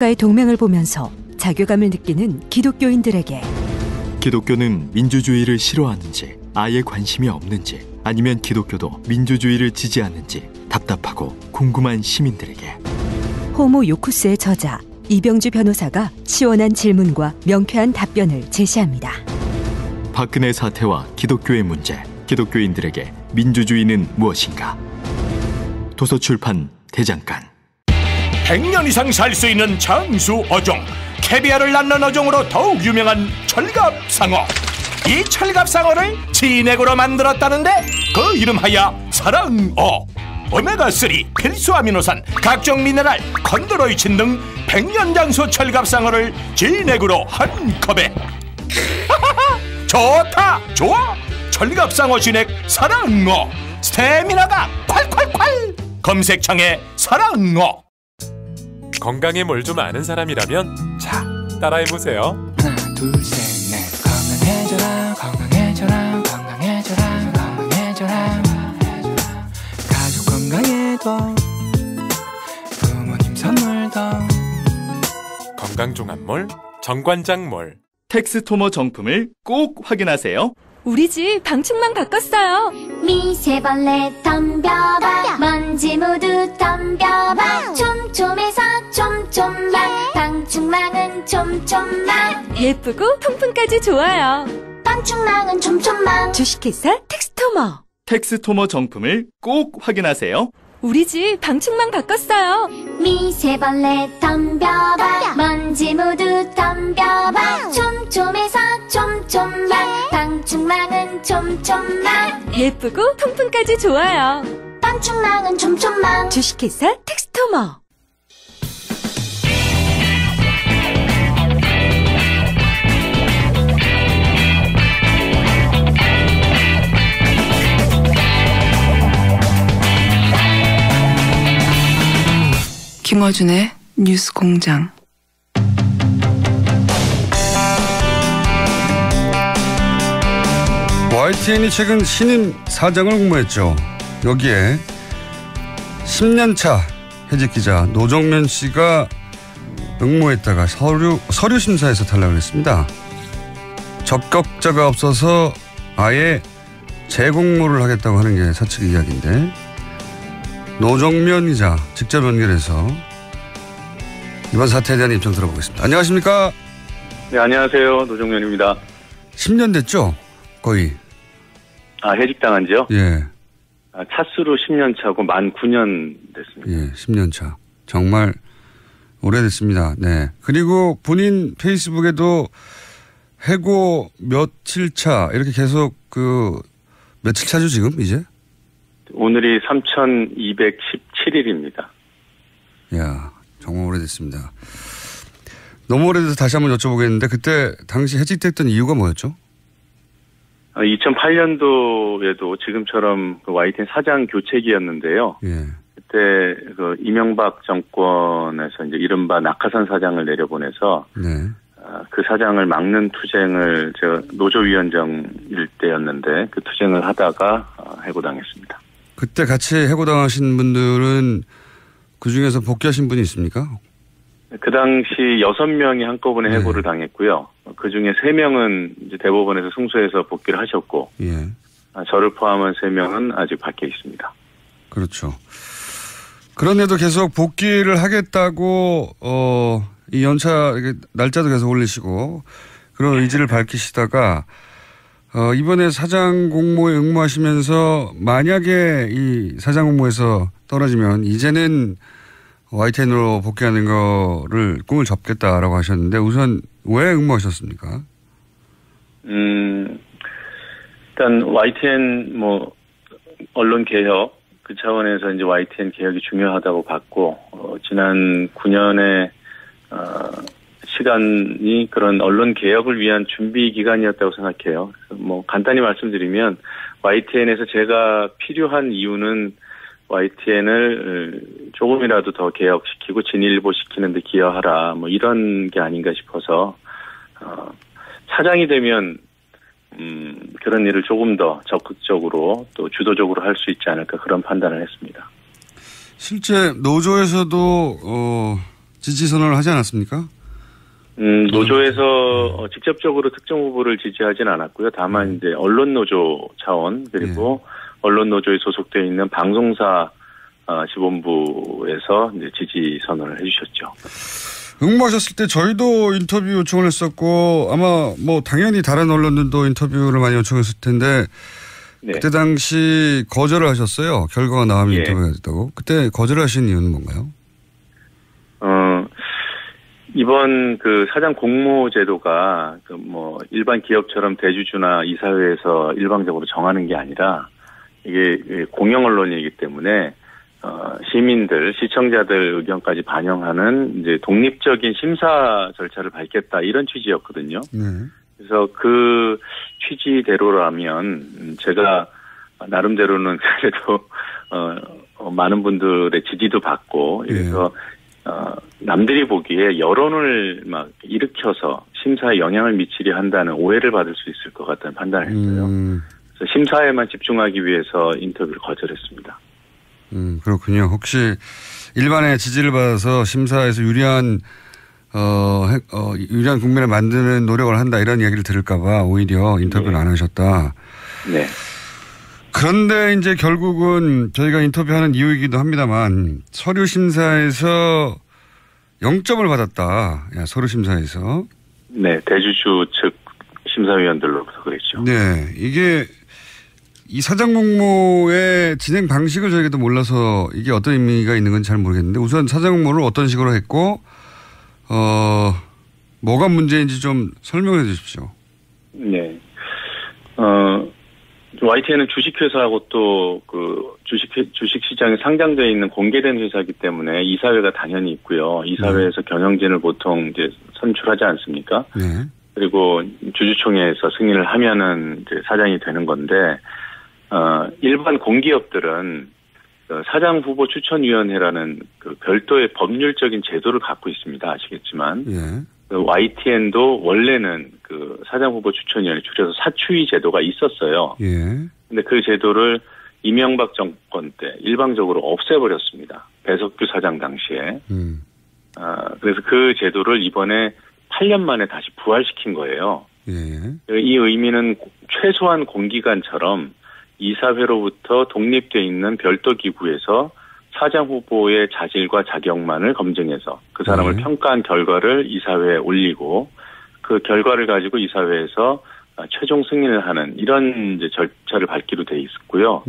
가의 동맹을 보면서 자괴감을 느끼는 기독교인들에게 기독교는 민주주의를 싫어하는지 아예 관심이 없는지 아니면 기독교도 민주주의를 지지하는지 답답하고 궁금한 시민들에게 호모 요쿠스의 저자 이병주 변호사가 시원한 질문과 명쾌한 답변을 제시합니다. 박근혜 사태와 기독교의 문제, 기독교인들에게 민주주의는 무엇인가? 도서출판 대장간. 100년 이상 살 수 있는 장수 어종, 캐비아를 낳는 어종으로 더욱 유명한 철갑상어. 이 철갑상어를 진액으로 만들었다는데 그 이름하여 사랑어. 오메가3, 필수 아미노산, 각종 미네랄, 컨드로이친 등 100년 장수 철갑상어를 진액으로 한 컵에. 좋다, 좋아. 철갑상어 진액 사랑어. 스태미나가 콸콸콸. 검색창에 사랑어. 건강에 뭘 좀 아는 사람이라면 자, 따라해보세요. 하나 둘셋넷 건강해져라 건강해져라 건강해져라 건강해져라 가족 건강에도 부모님 선물도 건강종합몰 정관장몰. 텍스토머 정품을 꼭 확인하세요. 우리 집 방충망 바꿨어요. 미세벌레 덤벼봐 먼지 모두 덤벼봐 촘촘해서 촘촘만 방충망은 촘촘만 예쁘고 통풍까지 좋아요. 방충망은 촘촘만 주식회사 텍스토머. 텍스토머 정품을 꼭 확인하세요. 우리 집 방충망 바꿨어요. 미세벌레 덤벼봐 먼지 모두 덤벼봐 촘촘해서 촘촘만 방충망은 촘촘만 예쁘고 통풍까지 좋아요. 방충망은 촘촘만 주식회사 텍스토머. 김어준의 뉴스공장. YTN이 최근 신임 사장을 공모했죠. 여기에 10년차 해직 기자 노정면 씨가 응모했다가 서류 심사에서 탈락을 했습니다. 적격자가 없어서 아예 재공모를 하겠다고 하는 게 사측의 이야기인데, 노정면 기자 직접 연결해서 이번 사태에 대한 입장 들어보겠습니다. 안녕하십니까? 네, 안녕하세요. 노정면입니다. 10년 됐죠? 거의. 해직당한 지요? 예. 차수로 10년 차고 만 9년 됐습니다. 예, 10년 차. 정말 오래됐습니다. 네. 그리고 본인 페이스북에도 해고 며칠 차 이렇게 계속 며칠 차죠 지금 이제? 오늘이 3217일입니다. 이야, 정말 오래됐습니다. 너무 오래돼서 다시 한번 여쭤보겠는데, 그때 당시 해직됐던 이유가 뭐였죠? 2008년도에도 지금처럼 YTN 사장 교체기였는데요. 예. 그때 이명박 정권에서 이제 이른바 낙하산 사장을 내려보내서 네. 그 사장을 막는 투쟁을 제가 노조위원장일 때였는데 그 투쟁을 하다가 해고당했습니다. 그때 같이 해고당하신 분들은 그 중에서 복귀하신 분이 있습니까? 그 당시 6명이 한꺼번에 해고를 당했고요. 그 중에 3명은 이제 대법원에서 승소해서 복귀를 하셨고, 예. 저를 포함한 3명은 아직 밖에 있습니다. 그렇죠. 그런데도 계속 복귀를 하겠다고, 이 연차, 날짜도 계속 올리시고, 그런 의지를 밝히시다가, 이번에 사장 공모에 응모하시면서 만약에 이 사장 공모에서 떨어지면 이제는 YTN으로 복귀하는 거를 꿈을 접겠다라고 하셨는데, 우선 왜 응모하셨습니까? 일단 YTN 언론 개혁 그 차원에서 이제 YTN 개혁이 중요하다고 봤고, 지난 9년의 시간이 그런 언론 개혁을 위한 준비 기간이었다고 생각해요. 간단히 말씀드리면 YTN에서 제가 필요한 이유는 YTN을 조금이라도 더 개혁시키고 진일보시키는 데 기여하라, 이런 게 아닌가 싶어서, 사장이 되면, 그런 일을 조금 더 적극적으로 또 주도적으로 할 수 있지 않을까, 그런 판단을 했습니다. 실제 노조에서도, 지지 선언을 하지 않았습니까? 노조에서 직접적으로 특정 후보를 지지하진 않았고요. 다만 이제 언론 노조 차원 그리고 언론 노조에 소속되어 있는 방송사 지본부에서 이제 지지 선언을 해주셨죠. 응모하셨을 때 저희도 인터뷰 요청을 했었고 아마 뭐 당연히 다른 언론들도 인터뷰를 많이 요청했을 텐데 네. 그때 당시 거절을 하셨어요. 결과가 나오면 인터뷰가 됐다고. 그때 거절하신 이유는 뭔가요? 이번 그 사장 공모 제도가 그 뭐 일반 기업처럼 대주주나 이사회에서 일방적으로 정하는 게 아니라 이게 공영 언론이기 때문에 시민들, 시청자들 의견까지 반영하는 이제 독립적인 심사 절차를 밟겠다 이런 취지였거든요. 그래서 그 취지대로라면 제가 나름대로는 그래도 많은 분들의 지지도 받고 그래서 남들이 보기에 여론을 막 일으켜서 심사에 영향을 미치려 한다는 오해를 받을 수 있을 것 같다는 판단을 했어요. 그래서 심사에만 집중하기 위해서 인터뷰를 거절했습니다. 그렇군요. 혹시 일반의 지지를 받아서 심사에서 유리한 국면을 만드는 노력을 한다 이런 이야기를 들을까봐 오히려 인터뷰를 안 하셨다. 네. 그런데 이제 결국은 저희가 인터뷰하는 이유이기도 합니다만 서류 심사에서 0점을 받았다. 서류 심사에서. 네. 대주주 측 심사위원들로부터 그랬죠. 네. 이게 이 사장 공모의 진행 방식을 저희가 몰라서 이게 어떤 의미가 있는 건지 잘 모르겠는데 우선 사장 공모를 어떤 식으로 했고 뭐가 문제인지 좀 설명해 주십시오. 네. YTN은 주식회사하고 또 그 주식시장에 상장되어 있는 공개된 회사이기 때문에 이사회가 당연히 있고요. 이사회에서 경영진을 보통 이제 선출하지 않습니까? 네. 그리고 주주총회에서 승인을 하면은 이제 사장이 되는 건데, 일반 공기업들은 사장 후보 추천위원회라는 그 별도의 법률적인 제도를 갖고 있습니다. 아시겠지만. YTN도 원래는 그 사장 후보 추천위원회 줄여서 사추위 제도가 있었어요. 근데 그 제도를 이명박 정권 때 일방적으로 없애버렸습니다. 배석규 사장 당시에. 그래서 그 제도를 이번에 8년 만에 다시 부활시킨 거예요. 이 의미는 최소한 공기관처럼 이사회로부터 독립되어 있는 별도 기구에서 사장 후보의 자질과 자격만을 검증해서 그 사람을 평가한 결과를 이사회에 올리고 그 결과를 가지고 이사회에서 최종 승인을 하는 이런 이제 절차를 밟기로 돼 있었고요.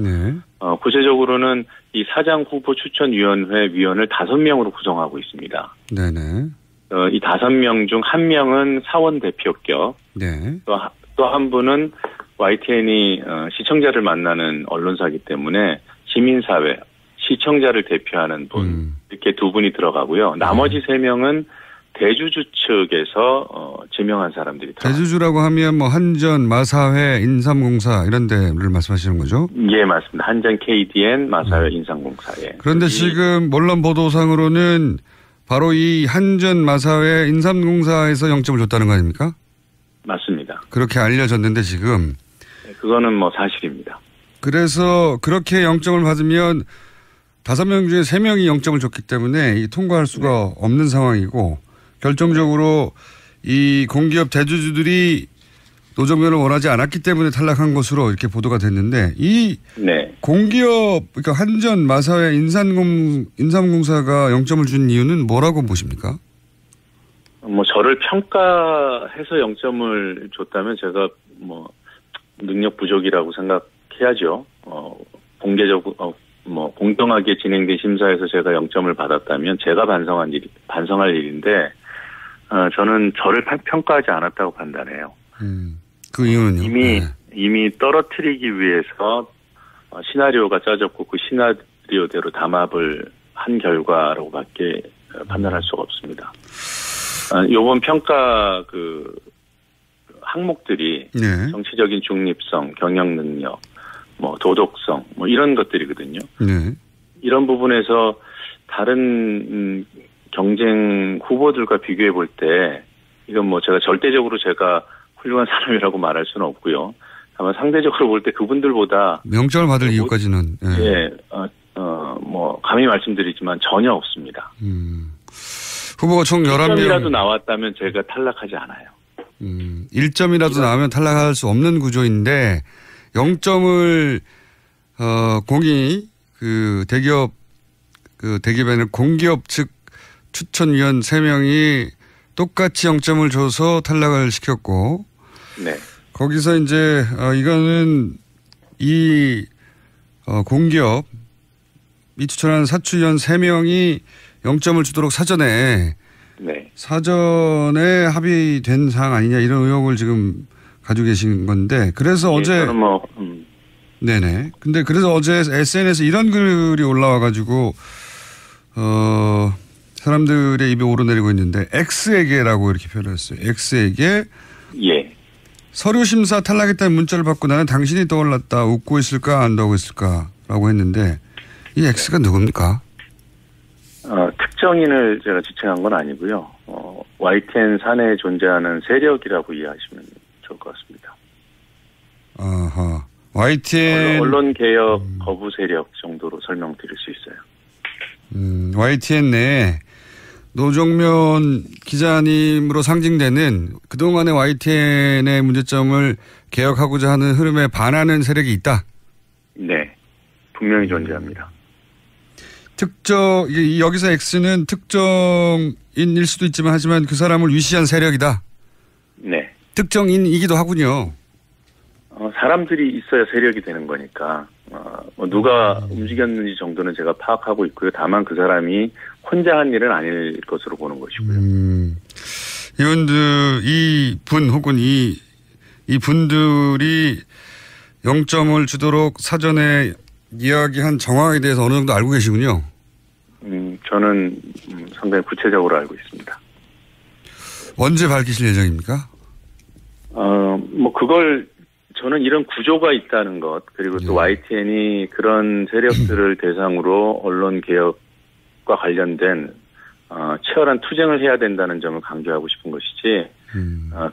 구체적으로는 이 사장 후보 추천위원회 위원을 5명으로 구성하고 있습니다. 이 5명 중 1명은 사원 대표격, 또 한 분은 YTN이 시청자를 만나는 언론사이기 때문에 시민사회, 시청자를 대표하는 분, 이렇게 2분이 들어가고요. 나머지 3명은 대주주 측에서 지명한 사람들이 들어갑니다. 대주주라고 하면 뭐 한전, 마사회, 인삼공사 이런 데를 말씀하시는 거죠? 예, 맞습니다. 한전, KDN, 마사회, 인삼공사에. 그런데 지금 언론 보도상으로는 바로 이 한전, 마사회, 인삼공사에서 0점을 줬다는 거 아닙니까? 맞습니다. 그렇게 알려졌는데 지금. 그거는 뭐 사실입니다. 그래서 그렇게 0점을 받으면 5명 중에 3명이 0점을 줬기 때문에 통과할 수가 없는 상황이고 결정적으로 이 공기업 대주주들이 노조면을 원하지 않았기 때문에 탈락한 것으로 이렇게 보도가 됐는데 이 공기업 그러니까 한전, 마사회, 인삼공사가 0점을 준 이유는 뭐라고 보십니까? 뭐 저를 평가해서 0점을 줬다면 제가 뭐 능력 부족이라고 생각해야죠. 공개적으로 뭐 공정하게 진행된 심사에서 제가 0점을 받았다면 제가 반성할 일인데 저는 저를 평가하지 않았다고 판단해요. 그 이유는요? 이미 떨어뜨리기 위해서 시나리오가 짜졌고 그 시나리오대로 담합을 한 결과라고밖에 판단할 수가 없습니다. 요번 평가 그 항목들이 정치적인 중립성, 경영 능력, 뭐 도덕성, 뭐 이런 것들이거든요. 이런 부분에서 다른 경쟁 후보들과 비교해 볼 때 이건 뭐 제가 절대적으로 제가 훌륭한 사람이라고 말할 수는 없고요. 다만 상대적으로 볼 때 그분들보다 0점을 받을 이유까지는 뭐 감히 말씀드리지만 전혀 없습니다. 후보가 총 11명. 1점이라도 나왔다면 제가 탈락하지 않아요. 1점이라도 나오면 탈락할 수 없는 구조인데 0점을 공이 대기업에는 공기업 측 추천위원 3명이 똑같이 0점을 줘서 탈락을 시켰고 네. 거기서 이제 이거는 이 공기업 이 추천한 사추위원 3명이 0점을 주도록 사전에 합의된 사항 아니냐 이런 의혹을 지금 가지고 계신 건데 그래서 어제 네네. 근데 그래서 어제 SNS에 이런 글이 올라와 가지고 사람들의 입에 오르내리고 있는데 X에게라고 이렇게 표현했어요. X에게 서류 심사 탈락했다는 문자를 받고 나는 당신이 떠올랐다. 웃고 있을까 안 웃고 있을까라고 했는데 이 X가 누굽니까? 특정인을 제가 지칭한 건 아니고요. YTN 사내에 존재하는 세력이라고 이해하시면 좋을 것 같습니다. 아하. YTN 언론 개혁 거부 세력 정도로 설명드릴 수 있어요. YTN 내에 노종면 기자님으로 상징되는 그동안의 YTN의 문제점을 개혁하고자 하는 흐름에 반하는 세력이 있다. 네, 분명히 존재합니다. 여기서 X는 특정인일 수도 있지만 하지만 그 사람을 위시한 세력이다. 네. 특정인이기도 하군요. 사람들이 있어야 세력이 되는 거니까 누가 움직였는지 정도는 제가 파악하고 있고요. 다만 그 사람이 혼자 한 일은 아닐 것으로 보는 것이고요. 이분 혹은 이 분들이 0점을 주도록 사전에 이야기한 정황에 대해서 어느 정도 알고 계시군요. 저는 상당히 구체적으로 알고 있습니다. 언제 밝히실 예정입니까? 그걸 저는 이런 구조가 있다는 것 그리고 또 YTN이 그런 세력들을 대상으로 언론 개혁과 관련된 치열한 투쟁을 해야 된다는 점을 강조하고 싶은 것이지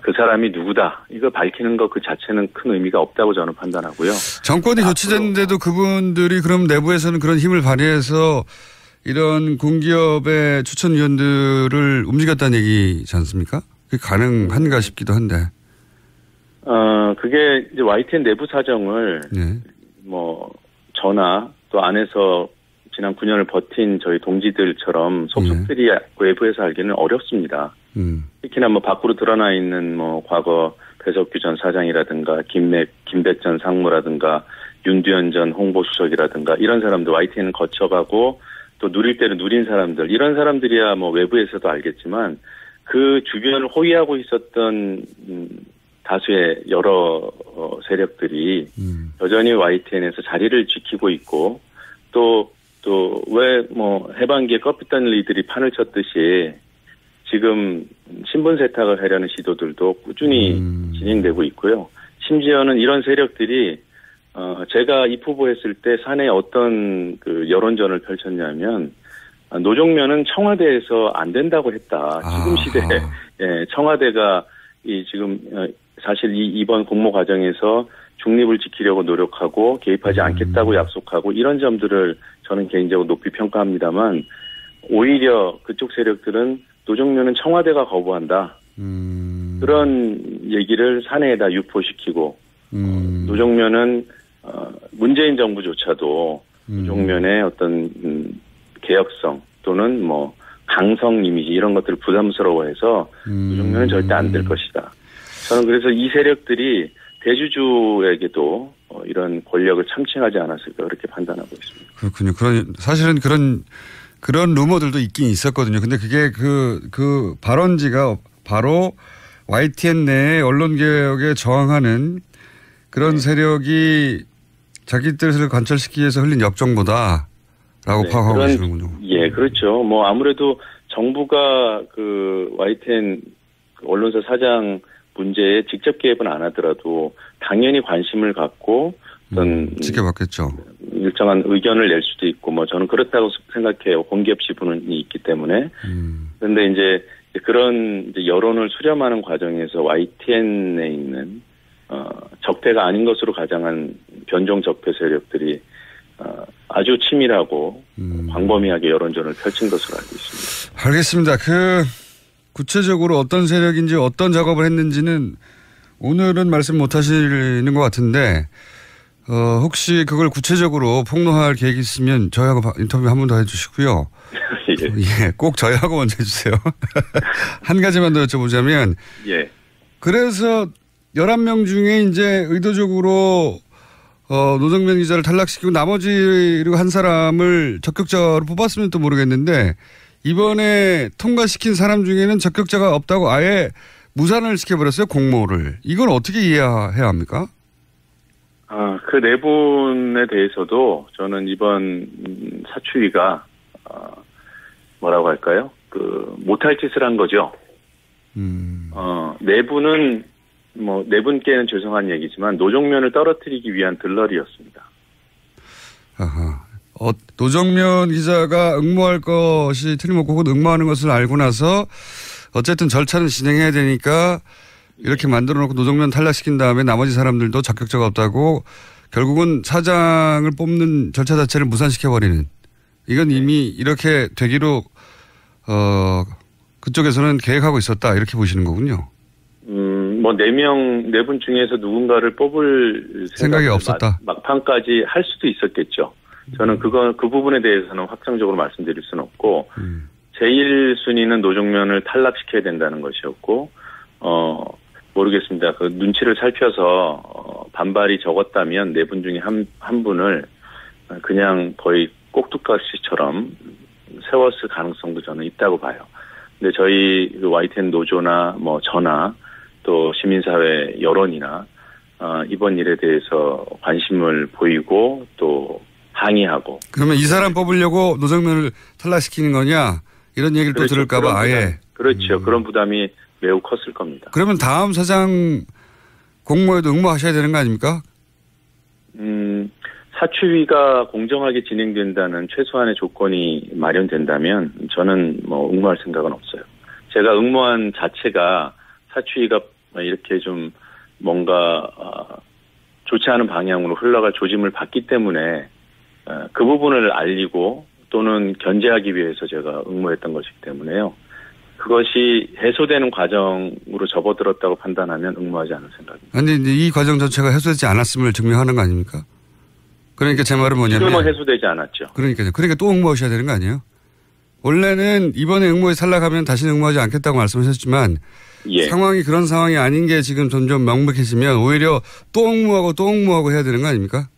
그 사람이 누구다 이거 밝히는 것 그 자체는 큰 의미가 없다고 저는 판단하고요. 정권이 교체됐는데도 그분들이 그럼 내부에서는 그런 힘을 발휘해서 이런 공기업의 추천위원들을 움직였다는 얘기지 않습니까? 그게 가능한가 싶기도 한데. 그게 이제 YTN 내부 사정을 저나 또 안에서 지난 9년을 버틴 저희 동지들처럼 속속들이 외부에서 알기는 어렵습니다. 특히나 밖으로 드러나 있는 과거 배석규 전 사장이라든가 김백전 상무라든가 윤두현 전 홍보수석이라든가 이런 사람들 YTN은 거쳐가고 또 누릴 때는 누린 사람들 이런 사람들이야 외부에서도 알겠지만 그 주변을 호위하고 있었던 다수의 여러 세력들이 여전히 YTN에서 자리를 지키고 있고 또 왜 해방기에 껍깃단 이들이 판을 쳤듯이 지금 신분 세탁을 하려는 시도들도 꾸준히 진행되고 있고요. 심지어는 이런 세력들이 제가 입후보했을 때 사내에 어떤 여론전을 펼쳤냐면 노종면은 청와대에서 안 된다고 했다. 지금 시대에 청와대가 지금 사실 이번 공모 과정에서 중립을 지키려고 노력하고 개입하지 않겠다고 약속하고 이런 점들을 저는 개인적으로 높이 평가합니다만 오히려 그쪽 세력들은 노종면은 청와대가 거부한다. 그런 얘기를 사내에다 유포시키고 노종면은 문재인 정부조차도 노종면의 어떤 개혁성 또는 강성 이미지 이런 것들을 부담스러워해서 노종면은 절대 안 될 것이다. 저는 그래서 이 세력들이 대주주에게도 이런 권력을 참칭하지 않았을까 그렇게 판단하고 있습니다. 그렇군요. 사실은 그런 루머들도 있긴 있었거든요. 근데 그게 그 발언지가 바로 YTN 내에 언론개혁에 저항하는 그런 세력이 자기 뜻을 관철시키기 위해서 흘린 역정보다라고 파악하고 계시는군요. 예, 그렇죠. 아무래도 정부가 YTN 언론사 사장 문제에 직접 개입은 안 하더라도 당연히 관심을 갖고 어떤 지켜봤겠죠. 일정한 의견을 낼 수도 있고 저는 그렇다고 생각해요. 공기업 지분이 있기 때문에. 그런데 이제 그런 여론을 수렴하는 과정에서 YTN에 있는 적폐가 아닌 것으로 가장한 변종 적폐 세력들이 아주 치밀하고 광범위하게 여론전을 펼친 것으로 알고 있습니다. 알겠습니다. 구체적으로 어떤 세력인지 어떤 작업을 했는지는 오늘은 말씀 못 하시는 것 같은데 혹시 그걸 구체적으로 폭로할 계획이 있으면 저희하고 인터뷰 한 번 더 해주시고요. 예, 꼭 저희하고 먼저 해주세요. 한 가지만 더 여쭤보자면 예. 그래서 11명 중에 이제 의도적으로 노정면 기자를 탈락시키고 나머지 한 사람을 적격자로 뽑았으면 또 모르겠는데 이번에 통과시킨 사람 중에는 적격자가 없다고 아예 무산을 시켜버렸어요. 공모를. 이건 어떻게 이해해야 합니까? 그 네 분에 대해서도 저는 이번 사추위가 뭐라고 할까요? 못할 짓을 한 거죠. 네 분은 네 분께는 죄송한 얘기지만 노정면을 떨어뜨리기 위한 들러리였습니다. 아하. 노정면 기자가 응모할 것이 틀림없고 혹은 응모하는 것을 알고 나서 어쨌든 절차는 진행해야 되니까 이렇게 만들어 놓고 노정면 탈락시킨 다음에 나머지 사람들도 적격자가 없다고 결국은 사장을 뽑는 절차 자체를 무산시켜버리는 이건 이미 이렇게 되기로 그쪽에서는 계획하고 있었다 이렇게 보시는 거군요. 네 분 중에서 누군가를 뽑을 생각이 없었다. 막판까지 할 수도 있었겠죠. 저는 그 부분에 대해서는 확정적으로 말씀드릴 수는 없고, 제1순위는 노정면을 탈락시켜야 된다는 것이었고, 모르겠습니다. 그 눈치를 살펴서, 반발이 적었다면 네 분 중에 한 분을 그냥 거의 꼭두각시처럼 세웠을 가능성도 저는 있다고 봐요. 근데 저희 YTN 노조나 저나 또 시민사회 여론이나 이번 일에 대해서 관심을 보이고 또 항의하고. 그러면 이 사람 뽑으려고 노정면을 탈락시키는 거냐 이런 얘기를 그렇죠. 또 들을까 봐 아예. 그렇죠. 그런 부담이 매우 컸을 겁니다. 그러면 다음 사장 공모에도 응모하셔야 되는 거 아닙니까? 사추위가 공정하게 진행된다는 최소한의 조건이 마련된다면 저는 응모할 생각은 없어요. 제가 응모한 자체가 사추위가 이렇게 좀 뭔가 좋지 않은 방향으로 흘러갈 조짐을 봤기 때문에 그 부분을 알리고 또는 견제하기 위해서 제가 응모했던 것이기 때문에요. 그것이 해소되는 과정으로 접어들었다고 판단하면 응모하지 않을 생각입니다. 아니, 이 과정 자체가 해소되지 않았음을 증명하는 거 아닙니까? 그러니까 제 말은 뭐냐면. 지금은 해소되지 않았죠. 그러니까요. 그러니까 또 응모하셔야 되는 거 아니에요? 원래는 이번에 응모에 탈락하면 다시는 응모하지 않겠다고 말씀하셨지만 예. 상황이 그런 상황이 아닌 게 지금 점점 명백해지면 오히려 또 응모하고 해야 되는 거 아닙니까?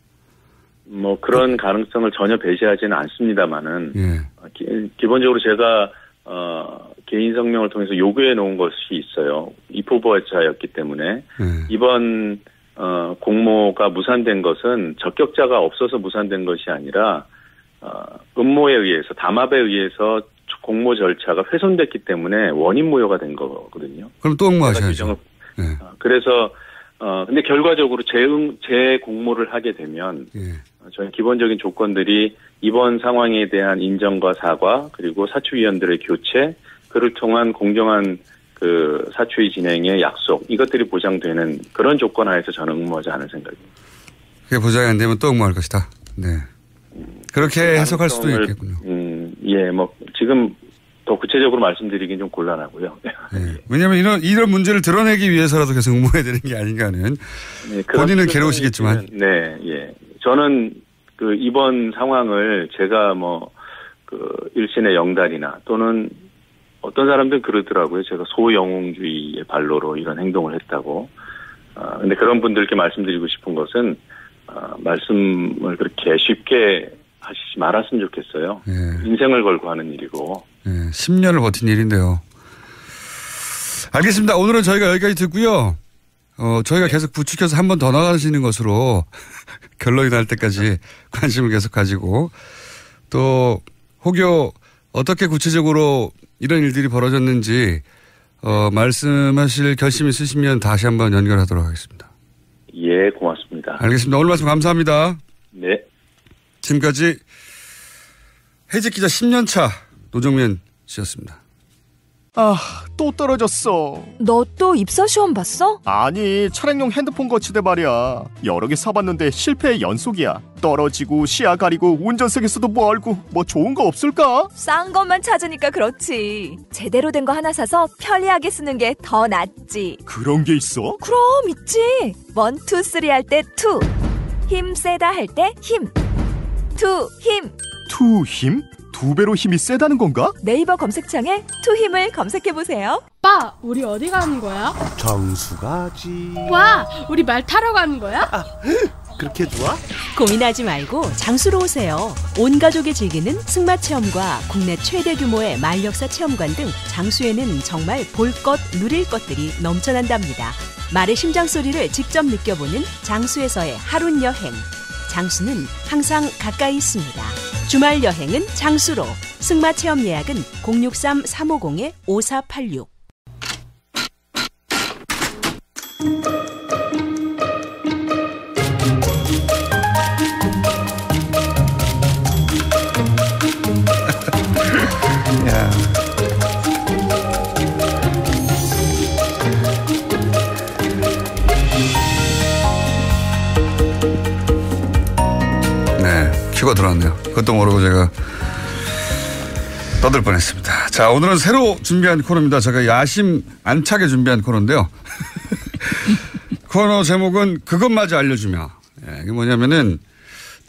그런 가능성을 전혀 배제하지는 않습니다만은 예. 기본적으로 제가 개인 성명을 통해서 요구해 놓은 것이 있어요. 입후보자였기 때문에 이번 공모가 무산된 것은 적격자가 없어서 무산된 것이 아니라 음모에 의해서 담합에 의해서 공모 절차가 훼손됐기 때문에 원인 무효가 된 거거든요. 그럼 또 응모하셔야죠. 그래서 근데 결과적으로 재공모를 하게 되면 저희 기본적인 조건들이 이번 상황에 대한 인정과 사과 그리고 사추위원들의 교체 그를 통한 공정한 그 사추위 진행의 약속 이것들이 보장되는 그런 조건 하에서 저는 응모하지 않을 생각입니다. 그게 보장이 안 되면 또 응모할 것이다. 네. 그렇게 해석할 수도 있겠군요. 예, 지금 더 구체적으로 말씀드리긴 좀 곤란하고요. 네. 왜냐하면 이런 문제를 드러내기 위해서라도 계속 응모해야 되는 게 아닌가는 본인은 괴로우시겠지만. 네, 예. 저는 이번 상황을 제가 일신의 영달이나 또는 어떤 사람들은 그러더라고요. 제가 소영웅주의의 발로로 이런 행동을 했다고. 근데 그런 분들께 말씀드리고 싶은 것은, 말씀을 그렇게 쉽게 하시지 말았으면 좋겠어요. 인생을 걸고 하는 일이고. 10년을 버틴 일인데요. 알겠습니다. 오늘은 저희가 여기까지 듣고요. 저희가 계속 부추겨서 한 번 더 나가시는 것으로 결론이 날 때까지 관심을 계속 가지고 또 혹여 어떻게 구체적으로 이런 일들이 벌어졌는지 말씀하실 결심이 있으시면 다시 한번 연결하도록 하겠습니다. 예, 고맙습니다. 알겠습니다. 오늘 말씀 감사합니다. 네. 지금까지 해직 기자 10년 차 노정면 씨였습니다. 아, 또 떨어졌어. 너 또 입사 시험 봤어? 아니, 차량용 핸드폰 거치대 말이야. 여러 개 사봤는데 실패의 연속이야. 떨어지고 시야 가리고 운전석에서도 멀고 뭐 좋은 거 없을까? 싼 것만 찾으니까 그렇지. 제대로 된 거 하나 사서 편리하게 쓰는 게 더 낫지. 그런 게 있어? 그럼 있지. 1, 2, 3 할 때 2. 힘 세다 할 때 힘. 2 힘. 2 힘? 2배로 힘이 세다는 건가? 네이버 검색창에 2 힘을 검색해보세요. 오빠, 우리 어디 가는 거야? 정수 가지. 와, 우리 말 타러 가는 거야? 그렇게 좋아? 고민하지 말고 장수로 오세요. 온 가족이 즐기는 승마 체험과 국내 최대 규모의 말역사 체험관 등 장수에는 정말 볼 것, 누릴 것들이 넘쳐난답니다. 말의 심장 소리를 직접 느껴보는 장수에서의 하룬 여행. 장수는 항상 가까이 있습니다. 주말 여행은 장수로. 승마 체험 예약은 063-350-5486. 야. 네, 큐가 들어왔네요. 그것도 모르고 제가 떠들 뻔했습니다. 자, 오늘은 새로 준비한 코너입니다. 제가 야심 안 차게 준비한 코너인데요. 코너 제목은 그것마저 알려주며. 예, 이게 뭐냐면은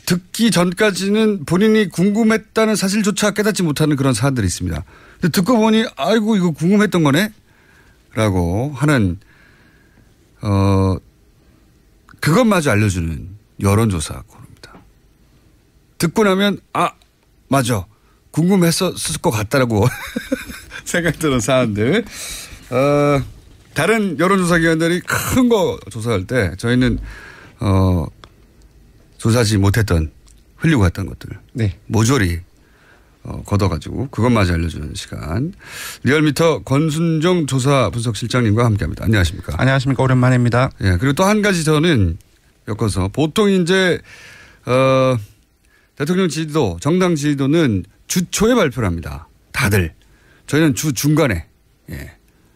듣기 전까지는 본인이 궁금했다는 사실조차 깨닫지 못하는 그런 사안들이 있습니다. 근데 듣고 보니 아이고 이거 궁금했던 거네? 라고 하는 그것마저 알려주는 여론조사 코너입니다. 듣고 나면 아 맞아 궁금했었을 것 같다라고 생각이 드는 사안들. 다른 여론조사 기관들이 큰 거 조사할 때 저희는 조사하지 못했던 흘리고 갔던 것들 모조리 걷어가지고 그것마저 알려주는 시간. 리얼미터 권순정 조사 분석실장님과 함께합니다. 안녕하십니까? 안녕하십니까? 오랜만입니다. 예, 그리고 또 한 가지 저는 엮어서 보통 이제 대통령 지지도, 정당 지지도는 주 초에 발표를 합니다. 다들. 저희는 주 중간에, 예,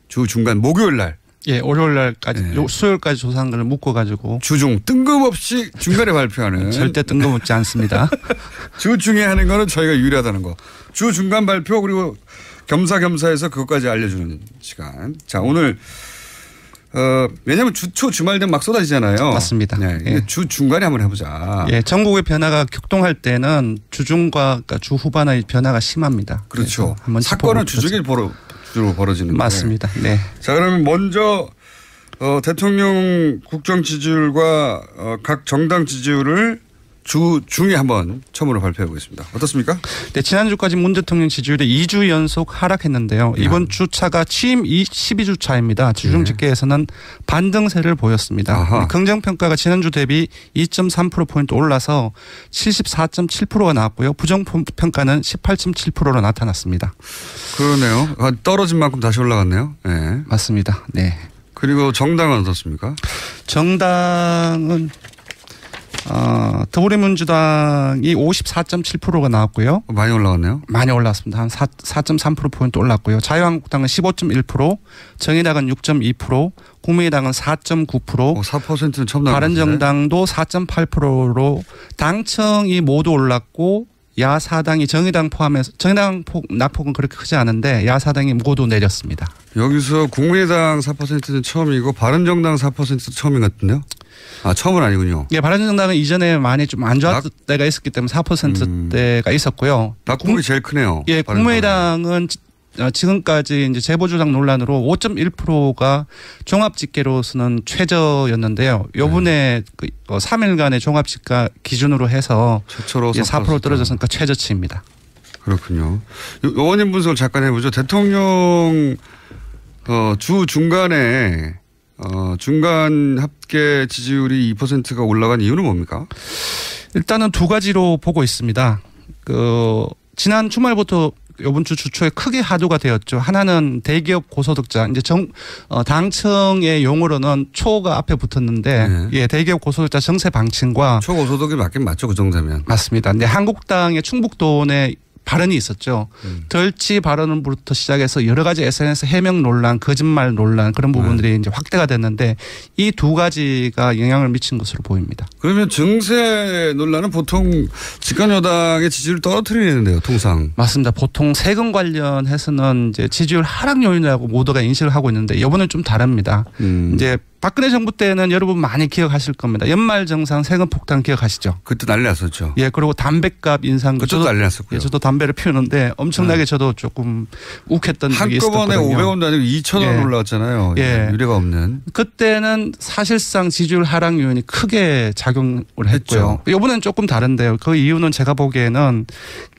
주 중간 목요일 날. 예, 월요일 날까지, 예. 수요일까지 조사한 걸 묶어가지고. 주중, 뜬금없이 중간에 발표하는. 절대 뜬금없지 않습니다. 주 중에 하는 거는 저희가 유리하다는 거. 주 중간 발표 그리고 겸사겸사해서 그것까지 알려주는 시간. 자, 오늘, 왜냐면 주초 주말 되면 막 쏟아지잖아요. 맞습니다. 네, 예. 주 중간에 한번 해보자. 예, 전국의 변화가 격동할 때는 주중과 그러니까 주 후반의 변화가 심합니다. 그렇죠. 사건은 주중에 주로 벌어지는 맞습니다. 네. 자, 그러면 먼저 대통령 국정 지지율과 각 정당 지지율을 주 중에 한번 처음으로 발표해 보겠습니다. 어떻습니까? 네, 지난주까지 문 대통령 지지율이 2주 연속 하락했는데요. 이번 주차가 취임 12주 차입니다. 주중 집계에서는 반등세를 보였습니다. 아하. 긍정평가가 지난주 대비 2.3%포인트 올라서 74.7%가 나왔고요. 부정평가는 18.7%로 나타났습니다. 그러네요. 떨어진 만큼 다시 올라갔네요. 네. 맞습니다. 네. 그리고 정당은 어떻습니까? 정당은 더불어민주당이 54.7%가 나왔고요. 많이 올라갔네요. 많이 올랐습니다. 한 4.3%포인트 올랐고요. 자유한국당은 15.1%, 정의당은 6.2%, 국민의당은 4.9%, 4%는 처음 나왔는데. 바른정당도 4.8%로 당청이 모두 올랐고 야사당이 정의당 포함해서 정의당 낙폭은 그렇게 크지 않은데 야사당이 모두 내렸습니다. 여기서 국민의당 4%는 처음이고 바른정당 4%도 처음인 것 같은데요. 아, 처음은 아니군요. 예, 바른정당은 이전에 많이 좀 안 좋았을 때가 있었기 때문에 4%대가 있었고요. 낙폭이 제일 크네요. 예, 국민의당은 지금까지 이제 재보조작 논란으로 5.1%가 종합집계로서는 최저였는데요. 요번에 3일간의 종합집계 기준으로 해서 최초로 4% 떨어졌으니까 최저치입니다. 그렇군요. 의원님 분석을 잠깐 해보죠. 대통령 주 중간에 중간 합계 지지율이 2%가 올라간 이유는 뭡니까? 일단은 두 가지로 보고 있습니다. 지난 주말부터 이번 주 주초에 크게 화두가 되었죠. 하나는 대기업 고소득자. 이제 당청의 용어로는 초가 앞에 붙었는데, 네. 예, 대기업 고소득자 정세 방침과 초고소득이 맞긴 맞죠, 그 정도면. 맞습니다. 근데 한국당의 충북도내 발언이 있었죠. 덜치 발언부터 시작해서 여러 가지 SNS 해명 논란, 거짓말 논란 그런 부분들이 이제 확대가 됐는데 이 두 가지가 영향을 미친 것으로 보입니다. 그러면 증세 논란은 보통 집권 여당의 지지율을 떨어뜨리는데요, 통상. 맞습니다. 보통 세금 관련해서는 이제 지지율 하락 요인이라고 모두가 인식을 하고 있는데 이번엔 좀 다릅니다. 이제 박근혜 정부 때는 여러분 많이 기억하실 겁니다. 연말정산 세금 폭탄 기억하시죠? 그때 난리 났었죠. 예, 그리고 담배값 인상. 그때도 난리 났었고요. 예, 저도 담배를 피우는데 엄청나게 저도 조금 욱했던 적이 있었거든요. 한꺼번에 500원도 아니고 2,000원 올라왔잖아요. 예. 유례가 없는. 그때는 사실상 지지율 하락 요인이 크게 작용을 했고요. 이번엔 조금 다른데요. 그 이유는 제가 보기에는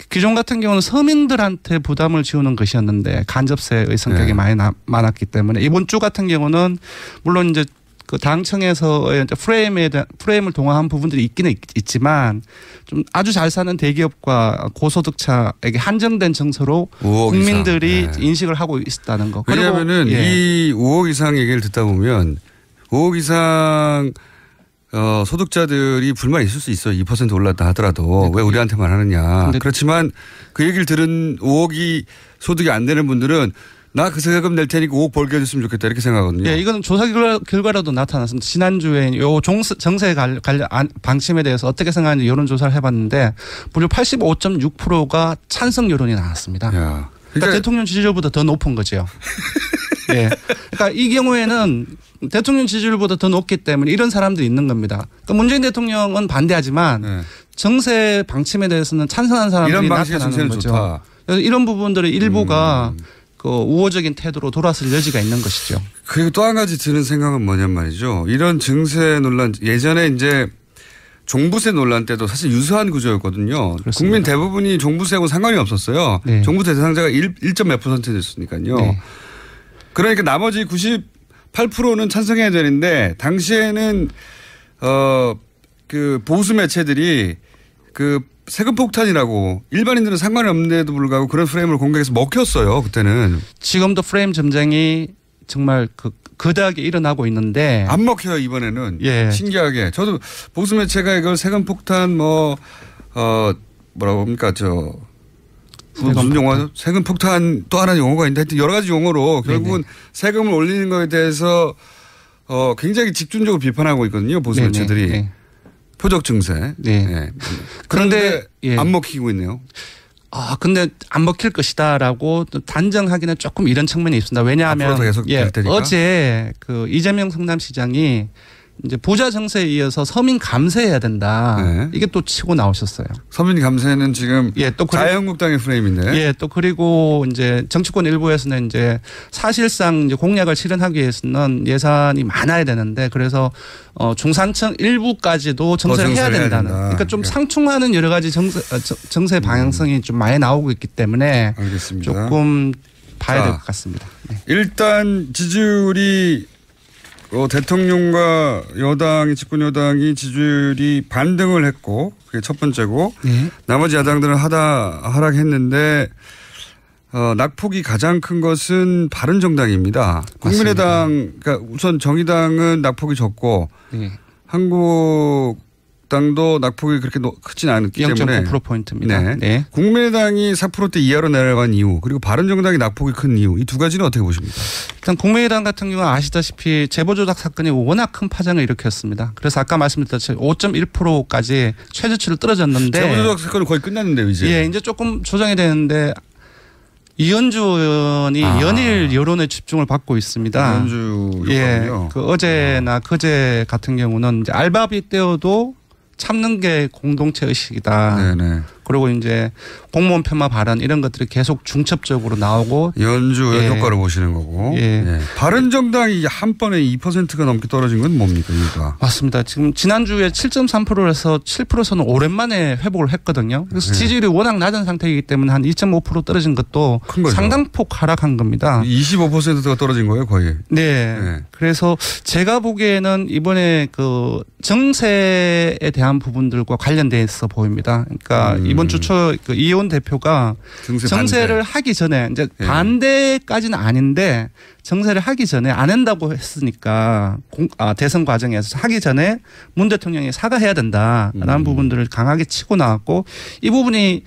기존 같은 경우는 서민들한테 부담을 지우는 것이었는데 간접세의 성격이 많이 많았기 때문에 이번 주 같은 경우는 물론 이제 그 당청에서의 프레임을 동화한 부분들이 있기는 있지만 좀 아주 잘 사는 대기업과 고소득자에게 한정된 정서로 국민들이 인식을 하고 있다는 거. 왜냐하면은 이 5억 이상 얘기를 듣다 보면 5억 이상 소득자들이 불만이 있을 수 있어요. 2% 올랐다 하더라도 왜 우리한테만 하느냐. 그렇지만 그 얘기를 들은 5억이 소득이 안 되는 분들은 나 그 세금 낼 테니까 5억 벌게 해줬으면 좋겠다 이렇게 생각하거든요. 예, 이건 조사 결과라도 나타났습니다. 지난주에 요 정세 관련 방침에 대해서 어떻게 생각하는지 여론조사를 해봤는데 무려 85.6%가 찬성 여론이 나왔습니다. 그러니까 대통령 지지율보다 더 높은 거죠. 예. 그러니까 이 경우에는 대통령 지지율보다 더 높기 때문에 이런 사람들이 있는 겁니다. 그러니까 문재인 대통령은 반대하지만 정세 방침에 대해서는 찬성하는 사람들이 나타나는 거죠. 좋다. 그래서 이런 부분들의 일부가 그 우호적인 태도로 돌아설 여지가 있는 것이죠. 그리고 또 한 가지 드는 생각은 뭐냔 말이죠. 이런 증세 논란 예전에 이제 종부세 논란 때도 사실 유사한 구조였거든요. 그렇습니다. 국민 대부분이 종부세하고 상관이 없었어요. 종부세 대상자가 1몇 % 됐으니까요. 그러니까 나머지 98%는 찬성해야 되는데 당시에는 그 보수 매체들이 그 세금 폭탄이라고 일반인들은 상관이 없는데도 불구하고 그런 프레임을 공격해서 먹혔어요. 그때는. 지금도 프레임 전쟁이 정말 거대하게 일어나고 있는데. 안 먹혀요 이번에는. 신기하게. 저도 보수 매체가 이걸 세금 폭탄 뭐라고 합니까 무슨 용어? 세금 폭탄 또 하나의 용어가 있는데 하여튼 여러 가지 용어로 결국은 세금을 올리는 거에 대해서 굉장히 집중적으로 비판하고 있거든요. 보수 매체들이. 표적 증세. 그런데 안 먹히고 있네요. 근데 안 먹힐 것이다라고 단정하기는 조금 이런 측면이 있습니다. 왜냐하면 어제 그 이재명 성남시장이 이제 부자 정세에 이어서 서민 감세해야 된다. 이게 또 치고 나오셨어요. 서민 감세는 지금 또 자유한국당의 프레임인데. 예, 또 그리고 이제 정치권 일부에서는 이제 사실상 이제 공약을 실현하기 위해서는 예산이 많아야 되는데 그래서 중산층 일부까지도 정세를 해야 된다는. 그러니까 좀 상충하는 여러 가지 정세 방향성이 좀 많이 나오고 있기 때문에 알겠습니다. 조금 봐야 될 것 같습니다. 일단 지지율이 대통령과 집권 여당이 지지율이 반등을 했고 그게 첫 번째고 나머지 야당들은 하락했는데 낙폭이 가장 큰 것은 바른정당입니다. 국민의당 그러니까 우선 정의당은 낙폭이 적고 한국당도 낙폭이 그렇게 크진 않기 때문에 0.9%포인트입니다. 국민의당이 4%대 이하로 내려간 이유 그리고 바른정당이 낙폭이 큰 이유 이 두 가지는 어떻게 보십니까? 일단 국민의당 같은 경우는 아시다시피 제보조작 사건이 워낙 큰 파장을 일으켰습니다. 그래서 아까 말씀드렸듯이 5.1%까지 최저치를 떨어졌는데 제보조작 사건은 거의 끝났는데요 이제. 이제 조금 조정이 되는데 이현주 의원이 연일 여론의 집중을 받고 있습니다. 이현주 의원이요. 그 어제나 그제 같은 경우는 이제 알바비 떼어도 참는 게 공동체 의식이다. 그리고 이제 공무원 폄하 발언 이런 것들이 계속 중첩적으로 나오고 연주의 효과를 보시는 거고. 바른정당이 한 번에 2%가 넘게 떨어진 건 뭡니까 이유가? 맞습니다. 지금 지난주에 7.3%에서 7%에서는 오랜만에 회복을 했거든요. 그래서 지지율이 워낙 낮은 상태이기 때문에 한 2.5% 떨어진 것도 상당폭 하락한 겁니다. 25%가 떨어진 거예요 거의. 그래서 제가 보기에는 이번에 그 정세에 대한 부분들과 관련돼서 보입니다. 그러니까 이번 주 초 그 이혜원 대표가 정세를 하기 전에 이제 반대까지는 아닌데 정세를 하기 전에 안 한다고 했으니까 대선 과정에서 하기 전에 문 대통령이 사과해야 된다라는 부분들을 강하게 치고 나왔고 이 부분이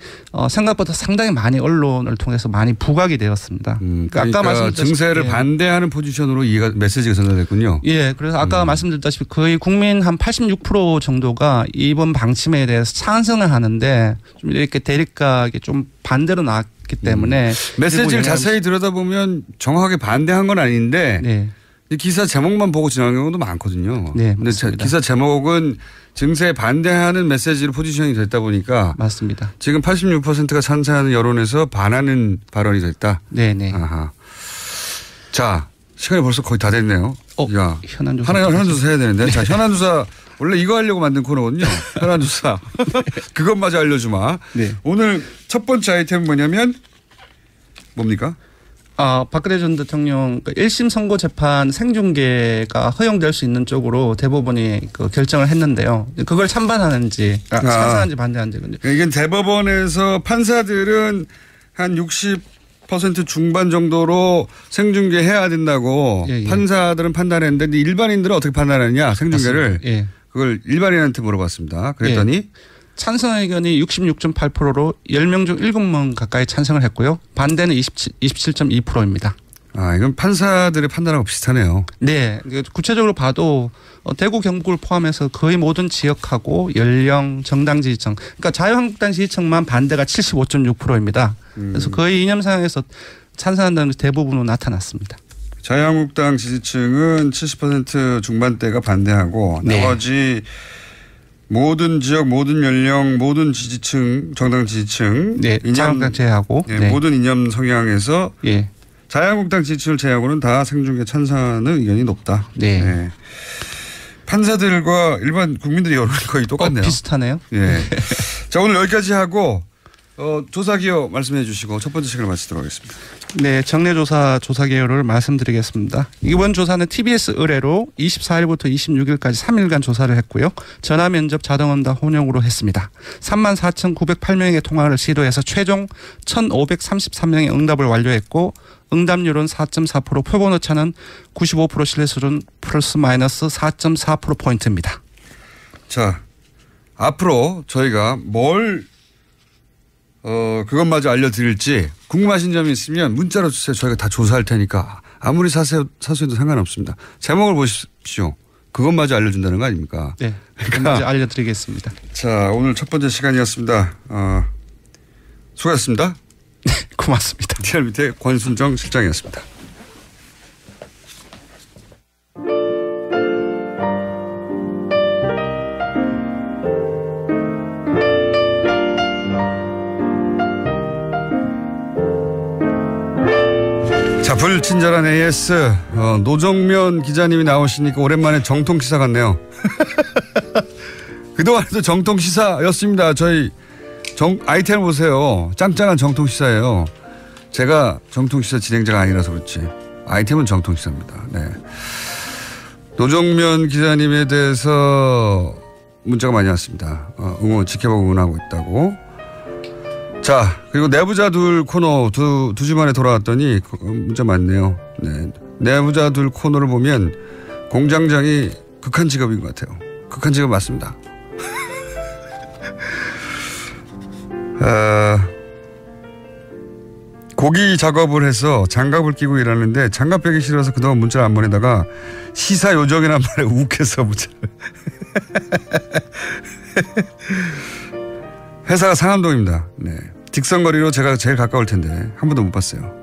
생각보다 상당히 많이 언론을 통해서 많이 부각이 되었습니다. 그러니까 아까 말씀드렸다시피 증세를 반대하는 포지션으로 메시지가 전달됐군요. 예, 그래서 아까 말씀드렸다시피 거의 국민 한 86% 정도가 이번 방침에 대해서 찬성을 하는데 좀 이렇게 대립각이 좀 반대로 나왔기 때문에 메시지를 자세히 들여다보면 정확하게 반대한 건 아닌데 네. 기사 제목만 보고 지나간 경우도 많거든요. 네, 근데 기사 제목은 증세에 반대하는 메시지로 포지션이 됐다 보니까 맞습니다. 지금 86%가 찬성하는 여론에서 반하는 발언이 됐다. 네네. 아하. 자, 시간이 벌써 거의 다 됐네요. 야, 현안조사 현안조사 해야 되는데. 자, 현안조사 원래 이거 하려고 만든 코너거든요. 현안조사. 그것마저 알려주마. 네. 오늘 첫 번째 아이템은 뭐냐면 뭡니까? 박근혜 전 대통령 1심 선고 재판 생중계가 허용될 수 있는 쪽으로 대법원이 결정을 했는데요. 그걸 찬반하는지 찬성하는지 반대하는지. 이게 대법원에서 판사들은 한 60% 중반 정도로 생중계해야 된다고 판사들은 판단했는데 일반인들은 어떻게 판단하느냐 생중계를. 예. 그걸 일반인한테 물어봤습니다. 그랬더니 찬성 의견이 66.8%로 10명 중 7명 가까이 찬성을 했고요. 반대는 27.2%입니다. 이건 판사들의 판단하고 비슷하네요. 네. 구체적으로 봐도 대구 경북을 포함해서 거의 모든 지역하고 연령, 정당 지지층. 그러니까 자유한국당 지지층만 반대가 75.6%입니다. 그래서 거의 이념상에서 찬성한다는 대부분으로 나타났습니다. 자유한국당 지지층은 70% 중반대가 반대하고 나머지 모든 지역, 모든 연령, 모든 지지층, 정당 지지층, 자유한국당 제외하고 모든 이념 성향에서 자유한국당 지지층을 제외하고는 다 생중계 찬성하는 의견이 높다. 네. 판사들과 일반 국민들의 여론이 거의 똑같네요. 비슷하네요. 예. 자, 오늘 여기까지 하고 조사 기여 말씀해 주시고 첫 번째 시간을 마치도록 하겠습니다. 네, 정례조사 조사 개요를 말씀드리겠습니다. 이번 조사는 TBS 의뢰로 24일부터 26일까지 3일간 조사를 했고요. 전화 면접 자동응답 혼용으로 했습니다. 34,908명의 통화를 시도해서 최종 1,533명의 응답을 완료했고 응답률은 4.4%, 표본 오차는 95% 신뢰 수준 플러스 마이너스 4.4%포인트입니다. 자, 앞으로 저희가 뭘 그것마저 알려드릴지 궁금하신 점이 있으면 문자로 주세요. 저희가 다 조사할 테니까 아무리 사소해도 상관없습니다. 제목을 보십시오. 그것마저 알려준다는 거 아닙니까? 네. 그것마저 알려드리겠습니다. 자, 오늘 첫 번째 시간이었습니다. 수고하셨습니다. 네, 고맙습니다. TRBT의 권순정 실장이었습니다. 자, 불친절한 AS 노정면 기자님이 나오시니까 오랜만에 정통 시사 같네요. 그동안도 정통 시사였습니다. 저희 아이템 보세요. 짱짱한 정통 시사예요. 제가 정통 시사 진행자가 아니라서 그렇지 아이템은 정통 시사입니다. 네. 노정면 기자님에 대해서 문자가 많이 왔습니다. 지켜보고 응원하고 있다고. 자, 그리고 내부자 둘 코너 두 주 만에 돌아왔더니 문자 많네요. 네. 내부자 둘 코너를 보면 공장장이 극한 직업인 것 같아요. 극한 직업 맞습니다. 고기 작업을 해서 장갑을 끼고 일하는데 장갑 빼기 싫어서 그동안 문자를 안 보내다가 시사 요정이란 말에 욱해서 문자를. 회사가 상암동입니다. 네. 직선거리로 제가 제일 가까울 텐데 한 번도 못 봤어요.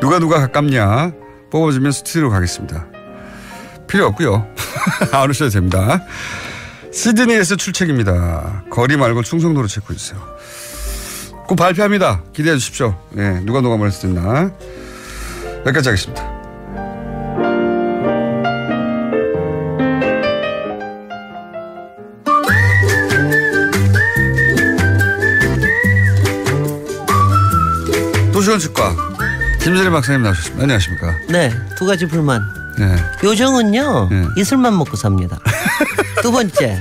누가 가깝냐 뽑아주면 스튜디오로 가겠습니다. 필요 없고요. 안 오셔도 됩니다. 시드니에서 출첵입니다. 거리 말고 충성도로 체크해주세요. 꼭 발표합니다. 기대해 주십시오. 네, 누가 말을 듣나. 여기까지 하겠습니다. 도시원 치과 김재림 박사님 나오셨습니다. 안녕하십니까? 네, 두 가지 불만. 네. 요정은요 이슬만 먹고 삽니다. 두 번째,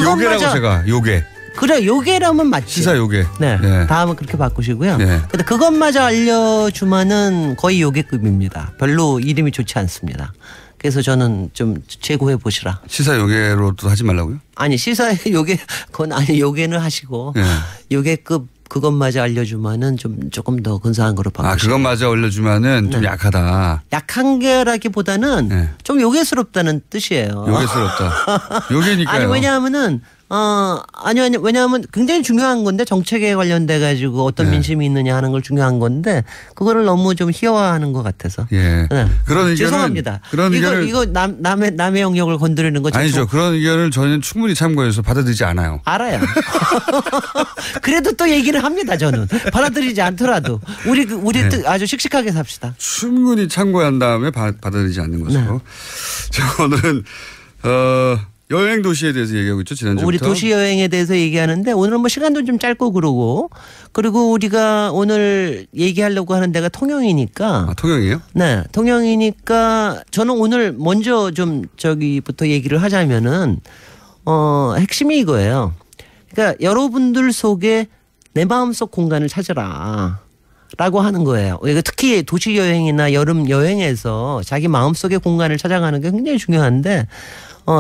요괴라고 제가 요괴. 그래 요괴라면 맞지. 시사 요괴. 네. 다음은 그렇게 바꾸시고요. 근데 그것마저 알려주면은 거의 요괴급입니다. 별로 이름이 좋지 않습니다. 그래서 저는 좀 재고해 보시라. 시사 요괴로도 하지 말라고요? 아니 시사 요괴 그건 아니 요괴는 하시고 요괴급 그것마저 알려주면은 조금 더 근사한 거로 바꾸시라. 그것마저 알려주면은 좀 약하다. 약한 게라기보다는 좀 요괴스럽다는 뜻이에요. 요괴스럽다. 요괴니까요. 아니 왜냐하면은 왜냐하면 굉장히 중요한 건데 정책에 관련돼 가지고 어떤 민심이 있느냐 하는 걸 중요한 건데 그거를 너무 좀 희화화하는 것 같아서. 그런 의견은 죄송합니다. 이거 남의 영역을 건드리는 거 아니죠. 그런 의견을 저희는 충분히 참고해서 받아들이지 않아요. 알아요. 그래도 또 얘기를 합니다. 저는 받아들이지 않더라도 우리 아주 씩씩하게 삽시다. 충분히 참고한 다음에 받아들이지 않는 것으로. 자, 오늘은 여행 도시에 대해서 얘기하고 있죠. 지난주부터. 우리 도시 여행에 대해서 얘기하는데 오늘은 뭐 시간도 좀 짧고 그리고 우리가 오늘 얘기하려고 하는 데가 통영이니까. 통영이에요? 네. 통영이니까 저는 오늘 먼저 좀 저기부터 얘기를 하자면은 핵심이 이거예요. 그러니까 여러분들 속에 내 마음속 공간을 찾으라. 라고 하는 거예요. 특히 도시 여행이나 여름 여행에서 자기 마음속의 공간을 찾아가는 게 굉장히 중요한데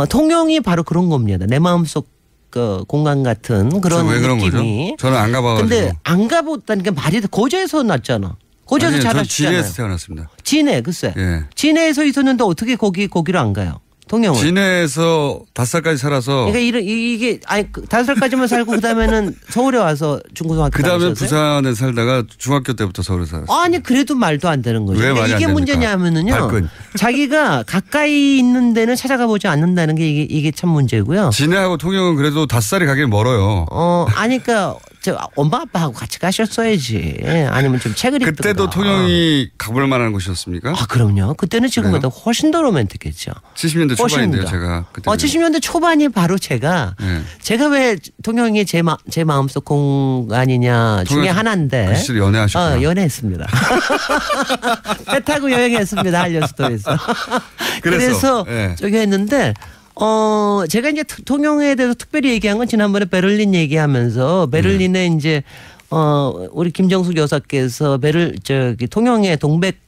통영이 바로 그런 겁니다. 내 마음속 그 공간 같은 그런 왜 그런 느낌이. 거죠? 저는 안 가봐가지고. 근데 안 가봤다는 게 말이 고제에서 났잖아. 고제에서 자라셨잖아요. 진해에서 태어났습니다. 진해 글쎄. 진해에서 있었는데 어떻게 거기를 안 가요? 통영을. 진해에서 5살까지 살아서. 그러니까 이게 5살까지만 살고 그다음에는 서울에 와서 중고등학교 그다음에 부산에 살다가 중학교 때부터 서울에 살았어요. 아니 그래도 말도 안 되는 거죠. 왜 말이 안 됩니까? 이게 문제냐면은요. 발끈. 자기가 가까이 있는 데는 찾아가 보지 않는다는 게 이게 참 문제고요. 진해하고 통영은 그래도 5살이 가긴 멀어요. 아니 그러니까 엄마 아빠하고 같이 가셨어야지. 아니면 좀 책을 읽든가. 그때도 통영이 가볼 만한 곳이었습니까? 그럼요. 그때는 지금보다 훨씬 더 로맨틱했죠. 70년대 초반인데요, 제가. 70년대 초반이 바로 제가 왜 통영이 제 마음속 공간이냐 중에 하나인데. 그 시절 연애하셨구나. 연애했습니다. 배 타고 여행했습니다. 한려수도에서. 그래서 저기 했는데 제가 이제 통영에 대해서 특별히 얘기한 건 지난번에 베를린 얘기하면서 베를린에 이제 우리 김정숙 여사께서 통영에 동백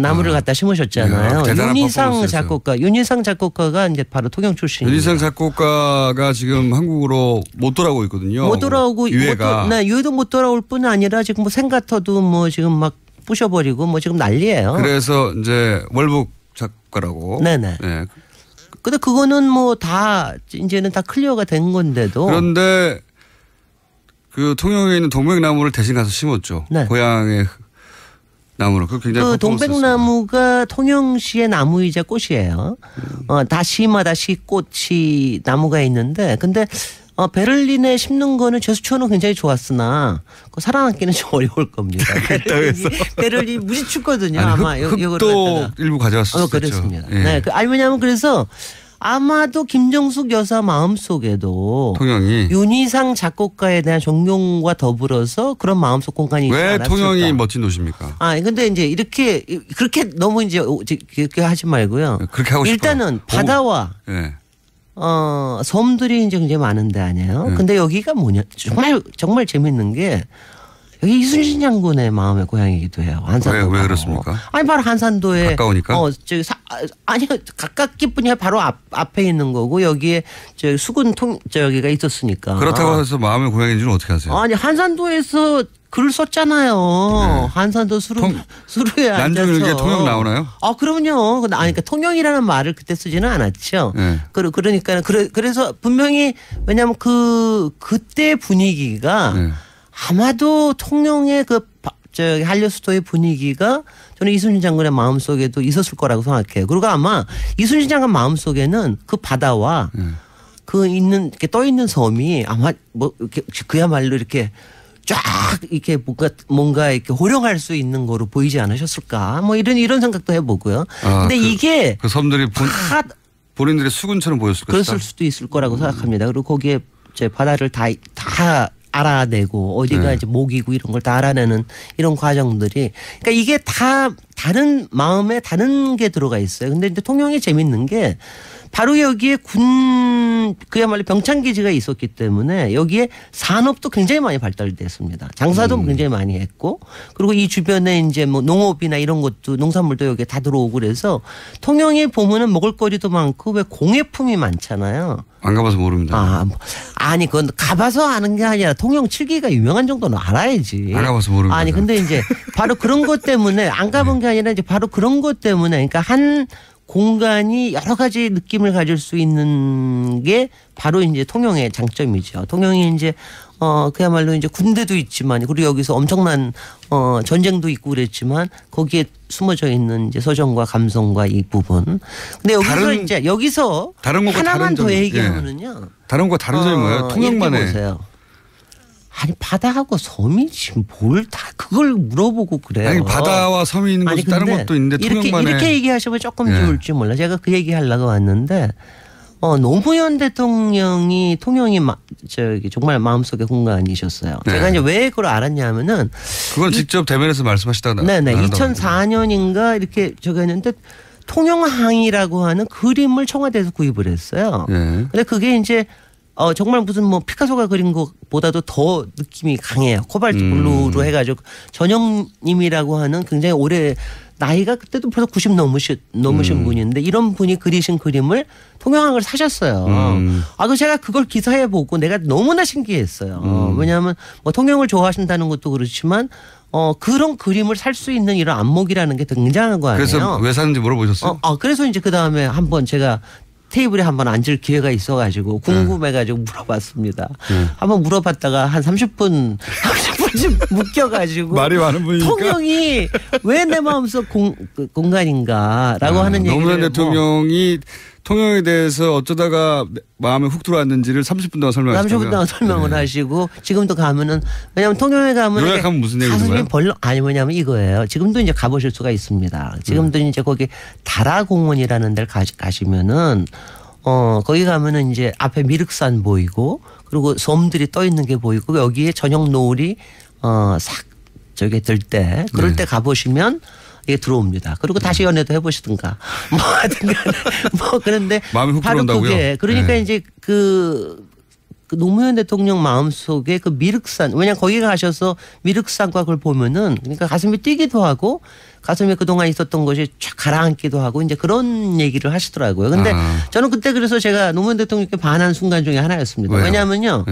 나무를 갖다 심으셨잖아요. 윤희상 작곡가가 이제 바로 통영 출신입니다. 윤희상 작곡가가 지금 한국으로 못 돌아오고 있거든요. 못 돌아오고 유해도 못 돌아올 뿐 아니라 지금 뭐 생가터도 뭐 지금 막 부셔버리고 뭐 지금 난리예요. 그래서 이제 월북 작가라고. 네네. 근데 그거는 뭐 다 이제는 다 클리어가 된 건데도. 그런데 그 통영에 있는 동백나무를 대신 가서 심었죠. 고향의 나무로. 그 굉장히 동백나무가 통영시의 나무이자 꽃이에요. 다 시마다 시꽃이 나무가 있는데 근데 베를린에 심는 거는 제수처는 굉장히 좋았으나 살아남기는 좀 어려울 겁니다. 베를린이 무지 춥거든요. 아마 흙도 일부 가져왔었죠. 그렇습니다. 왜냐하면 그래서 아마도 김정숙 여사 마음속에도 통영이 윤희상 작곡가에 대한 존경과 더불어서 그런 마음속 공간이 있지 않았을까. 왜 통영이 멋진 도시입니까? 근데 이제 그렇게 너무 이제 그렇게 하지 말고요. 그렇게 하고 싶어요. 일단은 바다와 섬들이 이제 굉장히 많은데 아니에요. 근데 여기가 뭐냐 정말 재밌는 게 여기 이순신 장군의 마음의 고향이기도 해요. 한산도. 왜 그렇습니까? 바로 한산도에 가까우니까. 아니 가깝기뿐이야 바로 앞에 있는 거고 여기에 수군 저기가 있었으니까. 그렇다고 해서 마음의 고향인지는 어떻게 아세요? 아니 한산도에서 글을 썼잖아요. 한산도 수루에 앉아서. 난중일기에 통영 나오나요? 그럼요. 그러니까 통영이라는 말을 그때 쓰지는 않았죠. 그러니까 그래서 분명히 왜냐하면 그때 분위기가 아마도 통영의 한려수도의 분위기가 저는 이순신 장군의 마음속에도 있었을 거라고 생각해요. 그리고 아마 이순신 장군 마음속에는 그 바다와 이렇게 떠 있는 섬이 아마 뭐 이렇게 그야말로 이렇게 쫙 이렇게 뭔가 이렇게 호령할 수 있는 거로 보이지 않으셨을까? 뭐 이런 생각도 해보고요. 근데 이게 그 섬들이 본인들의 수군처럼 보였을 것이다. 그랬을 수도 있을 거라고 생각합니다. 그리고 거기에 바다를 다 알아내고 어디가 이제 목이고 이런 걸 다 알아내는 이런 과정들이 그러니까 이게 다 다른 마음에 다른 게 들어가 있어요. 근데 이제 통영이 재밌는 게 바로 여기에 그야말로 병창기지가 있었기 때문에 여기에 산업도 굉장히 많이 발달됐습니다. 장사도 굉장히 많이 했고 그리고 이 주변에 이제 뭐 농업이나 이런 것도 농산물도 여기에 다 들어오고 그래서 통영에 보면은 먹을거리도 많고 왜 공예품이 많잖아요. 안 가봐서 모릅니다. 아니 그건 가봐서 아는 게 아니라 통영 칠기가 유명한 정도는 알아야지. 안 가봐서 모릅니다. 아니 근데 이제 바로 그런 것 때문에 안 가본 게 아니라 이제 바로 그런 것 때문에 그러니까 한 공간이 여러 가지 느낌을 가질 수 있는 게 바로 이제 통영의 장점이죠. 통영이 이제 그야말로 이제 군대도 있지만 그리고 여기서 엄청난 전쟁도 있고 그랬지만 거기에 숨어져 있는 이제 서정과 감성과 이 부분. 근데 여기서 이제 여기서 하나만 더 얘기하면은요. 다른 거 다른 점이 뭐예요? 통영만의. 보세요. 아니 바다하고 섬이 지금 뭘 다 그걸 물어보고 그래요. 아니 바다와 섬이 있는 것도 다른 것도 있는데 통영만의. 이렇게 얘기하시면 조금 좋을지 몰라. 제가 그 얘기 하려고 왔는데 노무현 대통령이 통영이 정말 마음속의 공간이셨어요. 네. 제가 이제 왜 그걸 알았냐면은 그건 직접 대면에서 말씀하시다가 네네 2004년인가 이렇게 저기 했는데 통영항이라고 하는 그림을 청와대에서 구입을 했어요. 네. 근데 그게 이제 정말 무슨 뭐 피카소가 그린 것보다도 더 느낌이 강해요. 코발트 블루로 해가지고 전영님이라고 하는 굉장히 오래 나이가 그때도 벌써 90 넘으신 분인데 이런 분이 그리신 그림을 통영항을 사셨어요. 그 제가 그걸 기사에 보고 내가 너무나 신기했어요. 왜냐하면 뭐 통영을 좋아하신다는 것도 그렇지만 그런 그림을 살 수 있는 이런 안목이라는 게 굉장한 거 아니에요. 그래서 왜 사는지 물어보셨어요? 그래서 이제 그 다음에 한번 제가 테이블에 한번 앉을 기회가 있어가지고 궁금해가지고 물어봤습니다. 한번 물어봤다가 한 30분쯤 묶여가지고 말이 많은 분이니까 통영이 왜 내 마음속 공간인가라고 하는 얘기를 노무현 대통령이 통영에 대해서 어쩌다가 마음에 훅 들어왔는지를 30분 동안 설명하셨다고요? 30분 동안 설명을 하시고 지금도 가면은 왜냐하면 통영에 가면 요약하면 무슨 얘기인가요? 가슴이 벌렁 아니 뭐냐면 이거예요. 지금도 이제 가보실 수가 있습니다. 지금도 이제 거기 다라공원이라는 데를 가시면은 거기 가면은 이제 앞에 미륵산 보이고 그리고 섬들이 떠 있는 게 보이고 여기에 저녁 노을이 싹 저기 들 때 그럴 때 가보시면 이게 들어옵니다. 그리고 다시 연애도 해보시든가 뭐 하든가 뭐 그런데 마음이 훅 바로 들어온다고요? 그게 그러니까 이제 그 노무현 대통령 마음속에 그 미륵산 왜냐면 거기 가셔서 미륵산과 그걸 보면은 그러니까 가슴이 뛰기도 하고 가슴에 그동안 있었던 것이 쫙 가라앉기도 하고 이제 그런 얘기를 하시더라고요. 근데 저는 그때 그래서 제가 노무현 대통령께 반한 순간 중에 하나였습니다. 왜요? 왜냐하면요.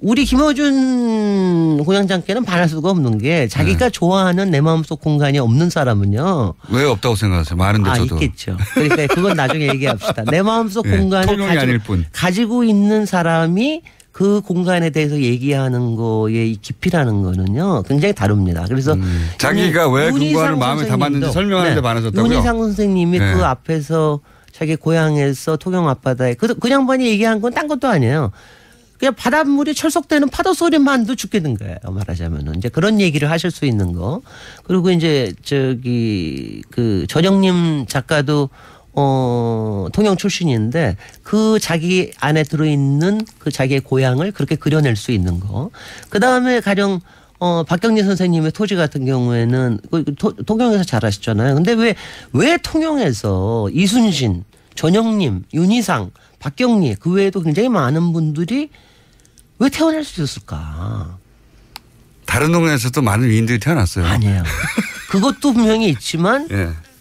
우리 김어준 공장장께는 반할 수가 없는 게 자기가 좋아하는 내 마음속 공간이 없는 사람은요. 왜 없다고 생각하세요? 많은데 저도. 있겠죠. 그러니까 그건 나중에 얘기합시다. 내 마음속 공간을 가지고 있는 사람이 그 공간에 대해서 얘기하는 거의 깊이라는 거는요. 굉장히 다릅니다. 그래서 자기가 왜 그 공간을 마음에 담았는지 설명하는데 많아졌다고요? 윤희상 선생님이 그 앞에서 자기 고향에서 통영 앞바다에 그 양반이 얘기한 건 딴 것도 아니에요. 그냥 바닷물이 철썩되는 파도 소리만도 죽겠는 거예요. 말하자면은 이제 그런 얘기를 하실 수 있는 거. 그리고 이제 그 전영님 작가도 통영 출신인데 그 자기 안에 들어있는 그 자기의 고향을 그렇게 그려낼 수 있는 거. 그 다음에 가령 박경리 선생님의 토지 같은 경우에는 통영에서 잘하셨잖아요. 근데 왜 통영에서 이순신, 전영님, 윤희상, 박경리 그 외에도 굉장히 많은 분들이 왜 태어날 수 있었을까? 다른 동네에서도 많은 위인들이 태어났어요. 아니에요. 그것도 분명히 있지만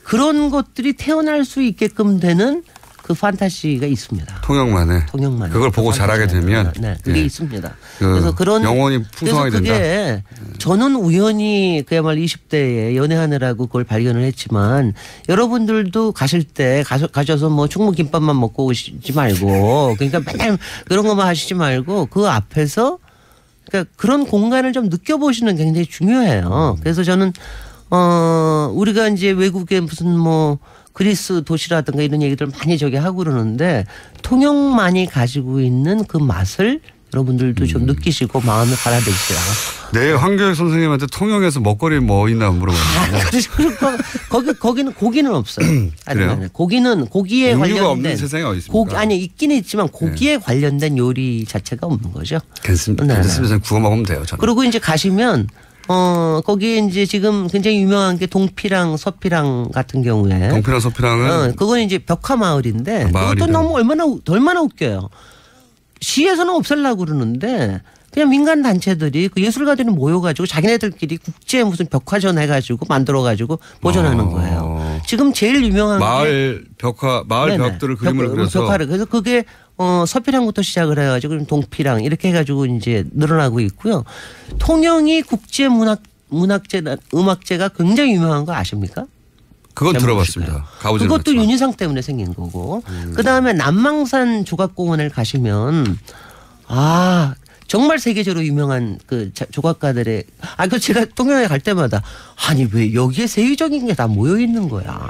그런 것들이 태어날 수 있게끔 되는 그 판타지가 있습니다. 통영만에. 그걸 보고 자라게 되면. 네, 그게 있습니다. 그래서 그런 영혼이 풍성하게 된다. 그게 저는 우연히 그야말로 20대에 연애하느라고 그걸 발견을 했지만 여러분들도 가실 때 가셔서 뭐 충무김밥만 먹고 오시지 말고 그러니까 맨날 그런 것만 하시지 말고 그 앞에서 그러니까 그런 공간을 좀 느껴보시는 게 굉장히 중요해요. 그래서 저는 우리가 이제 외국에 무슨 뭐 그리스 도시라든가 이런 얘기들 많이 저기 하고 그러는데 통영만이 가지고 있는 그 맛을 여러분들도 좀 느끼시고 마음에 받아들이시라. 네, 황교익 선생님한테 통영에서 먹거리 뭐 있나 물어봤는데. 거기는 고기는 없어요. 그래요? 고기는 고기에 관련된 없는 세상에 어디 있습니까? 아니 있긴 있지만 고기에 관련된 요리 자체가 없는 거죠. 괜찮습니다. 구워 먹으면 돼요. 저는. 그리고 이제 가시면 거기에 이제 지금 굉장히 유명한 게 동피랑 서피랑 같은 경우에. 동피랑 서피랑은. 그건 이제 벽화 마을인데. 그것도 너무 얼마나 웃겨요. 시에서는 없애려고 그러는데 그냥 민간 단체들이 그 예술가들이 모여가지고 자기네들끼리 국제 무슨 벽화전 해가지고 만들어가지고 보존하는 거예요. 지금 제일 유명한 마을 벽화, 마을 벽들을 그림을 그려서. 벽화를. 그래서 그게 서피랑부터 시작을 해가지고 동피랑 이렇게 해가지고 이제 늘어나고 있고요. 통영이 국제 음악제가 굉장히 유명한 거 아십니까? 그건 들어봤습니다. 그것도 윤희상 때문에 생긴 거고. 그다음에 남망산 조각공원을 가시면 정말 세계적으로 유명한 그 조각가들의 그 제가 통영에 갈 때마다 아니 왜 여기에 세계적인 게 다 모여 있는 거야.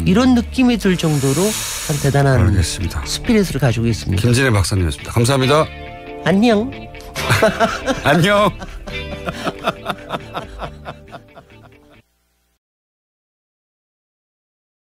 이런 느낌이 들 정도로 참 대단한 알겠습니다. 스피릿을 가지고 있습니다. 김진애 박사님이었습니다. 감사합니다. 안녕. 안녕.